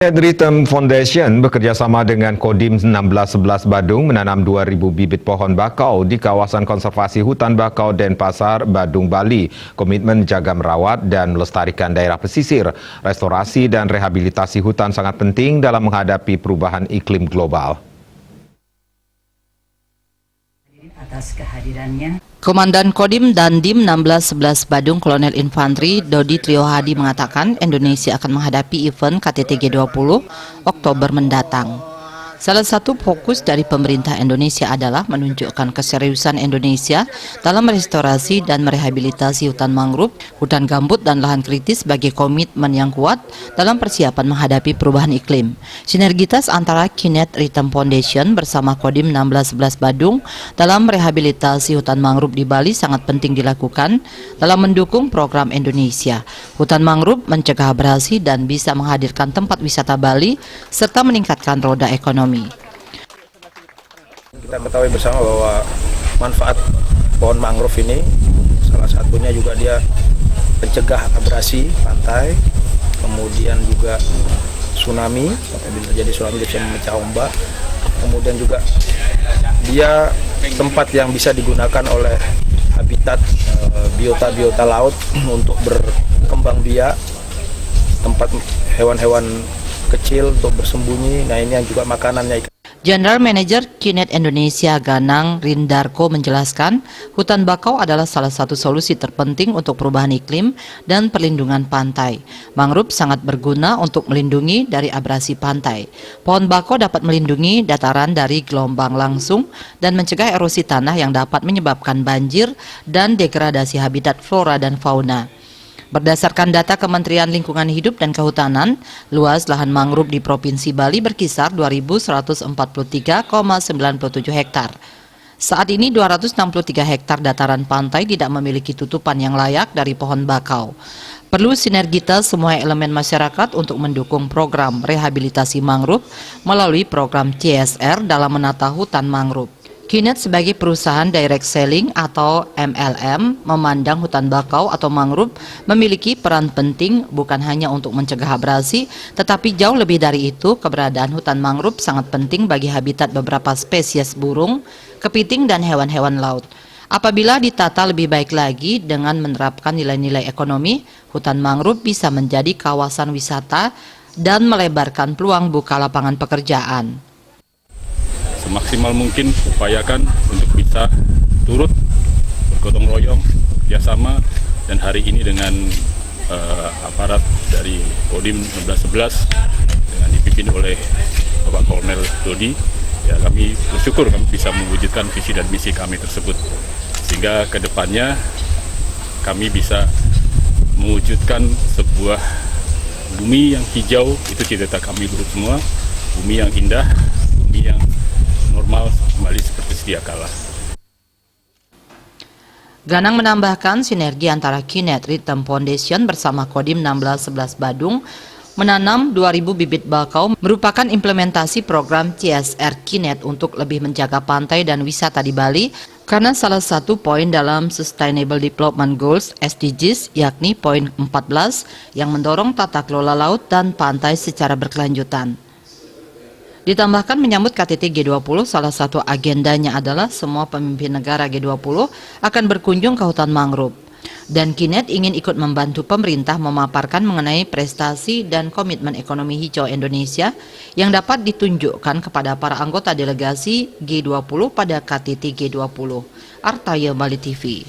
Rhythm Foundation bekerjasama dengan Kodim 1611 Badung menanam 2.000 bibit pohon bakau di kawasan konservasi hutan bakau Denpasar, Badung, Bali. Komitmen jaga merawat dan melestarikan daerah pesisir, restorasi dan rehabilitasi hutan sangat penting dalam menghadapi perubahan iklim global. Atas kehadirannya. Komandan Kodim Dandim 1611 Badung Kolonel Infantri Dodi Triohadi mengatakan Indonesia akan menghadapi event KTT G20 Oktober mendatang. Salah satu fokus dari pemerintah Indonesia adalah menunjukkan keseriusan Indonesia dalam merestorasi dan merehabilitasi hutan mangrove, hutan gambut dan lahan kritis sebagai komitmen yang kuat dalam persiapan menghadapi perubahan iklim. Sinergitas antara Kinet Rhythm Foundation bersama Kodim 1611 Badung dalam merehabilitasi hutan mangrove di Bali sangat penting dilakukan dalam mendukung program Indonesia. Hutan mangrove mencegah abrasi dan bisa menghadirkan tempat wisata Bali serta meningkatkan roda ekonomi. Kita ketahui bersama bahwa manfaat pohon mangrove ini salah satunya juga dia pencegah abrasi pantai, kemudian juga tsunami, apabila terjadi tsunami dia bisa memecah ombak, kemudian juga dia tempat yang bisa digunakan oleh habitat biota laut untuk berkembang biak, tempat hewan-hewan kecil untuk bersembunyi. Nah, ini yang juga makanannya ikan. General Manager Kinet Indonesia Ganang Rindarko menjelaskan, hutan bakau adalah salah satu solusi terpenting untuk perubahan iklim dan perlindungan pantai. Mangrove sangat berguna untuk melindungi dari abrasi pantai. Pohon bakau dapat melindungi dataran dari gelombang langsung dan mencegah erosi tanah yang dapat menyebabkan banjir dan degradasi habitat flora dan fauna. Berdasarkan data Kementerian Lingkungan Hidup dan Kehutanan, luas lahan mangrove di Provinsi Bali berkisar 2.143,97 hektar. Saat ini 263 hektar dataran pantai tidak memiliki tutupan yang layak dari pohon bakau. Perlu sinergitas semua elemen masyarakat untuk mendukung program rehabilitasi mangrove melalui program CSR dalam menata hutan mangrove. Kinet sebagai perusahaan direct selling atau MLM memandang hutan bakau atau mangrove memiliki peran penting bukan hanya untuk mencegah abrasi, tetapi jauh lebih dari itu keberadaan hutan mangrove sangat penting bagi habitat beberapa spesies burung, kepiting dan hewan-hewan laut. Apabila ditata lebih baik lagi dengan menerapkan nilai-nilai ekonomi, hutan mangrove bisa menjadi kawasan wisata dan melebarkan peluang buka lapangan pekerjaan. Semaksimal mungkin upayakan untuk bisa turut bergotong royong, kerjasama, dan hari ini dengan aparat dari Kodim 1611 dengan dipimpin oleh Bapak Kolonel Dodi, ya kami bersyukur kami bisa mewujudkan visi dan misi kami tersebut, sehingga kedepannya kami bisa mewujudkan sebuah bumi yang hijau, itu cita-cita kami dulu semua, bumi yang indah, bumi yang normal kembali seperti sedia kala. Ganang menambahkan sinergi antara Kinet Rhythm Foundation bersama Kodim 1611 Badung menanam 2.000 bibit bakau merupakan implementasi program CSR Kinet untuk lebih menjaga pantai dan wisata di Bali karena salah satu poin dalam Sustainable Development Goals SDGs yakni poin 14 yang mendorong tata kelola laut dan pantai secara berkelanjutan. Ditambahkan menyambut KTT G20, salah satu agendanya adalah semua pemimpin negara G20 akan berkunjung ke hutan mangrove. Dan Kinet ingin ikut membantu pemerintah memaparkan mengenai prestasi dan komitmen ekonomi hijau Indonesia yang dapat ditunjukkan kepada para anggota delegasi G20 pada KTT G20. Artaya Bali TV.